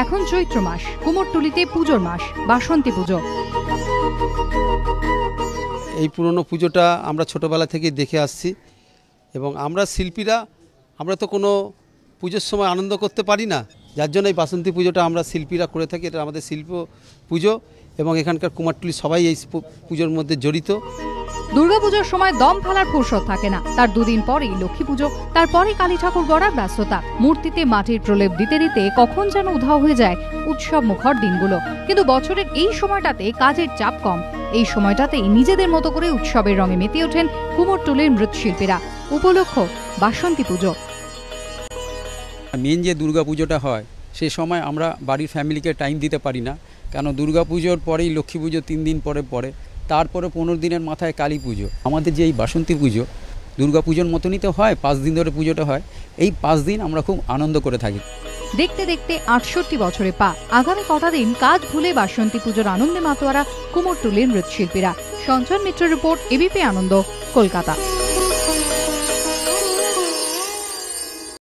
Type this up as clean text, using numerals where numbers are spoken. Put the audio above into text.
এখন চৈত্র মাস, কুমোরটুলিতে পুজোর মাস, বাসন্তী পুজো। এই পুরনো পুজোটা আমরা ছোটোবেলা থেকে দেখে আসছি এবং আমরা শিল্পীরা আমরা তো কোনো পুজোর সময় আনন্দ করতে পারি না, যার জন্য এই বাসন্তী পুজোটা আমরা শিল্পীরা করে থাকি। এটা আমাদের শিল্প পুজো এবং এখানকার কুমারটুলি সবাই এই পুজোর মধ্যে জড়িত। দুর্গাপুজোর সময় দম ফেলার ফুরসত থাকে না। তার দুদিন পরেই লক্ষ্মী পুজো, তারপরে কালী ঠাকুর গড়ার ব্যস্ততা। মূর্তিতে মাটির প্রলেপ দিতে দিতে কখন যেন উধাও হয়ে যায় উৎসব মুখর দিনগুলো। কিন্তু বছরের এই সময়টাতে কাজের চাপ কম। এই সময়টাতেই নিজেদের মতো করে উৎসবের রঙে মেতে ওঠেন কুমোরটুলির মৃৎশিল্পীরা। উপলক্ষ বাসন্তী পুজো। মেন যে দুর্গাপুজোটা হয় সে সময় আমরা বাড়ির ফ্যামিলিকে টাইম দিতে পারি না, কেন দুর্গাপুজোর পরেই লক্ষ্মী পুজো 3 দিন পরে তারপরে 15 দিনের মাথায় কালী পুজো। আমাদের যে এই বাসন্তী পুজো দুর্গাপুজোর মতনই তো হয়, 5 দিন ধরে পুজোটা হয়। এই 5 দিন আমরা খুব আনন্দ করে থাকি। দেখতে দেখতে 68 বছরে পা। আগামী কটা দিন কাজ ভুলে বাসন্তী পুজোর আনন্দে মাতোয়ারা কুমোরটুলির মৃৎশিল্পীরা। সঞ্চয় মিত্র রিপোর্ট, এবিপি আনন্দ, কলকাতা।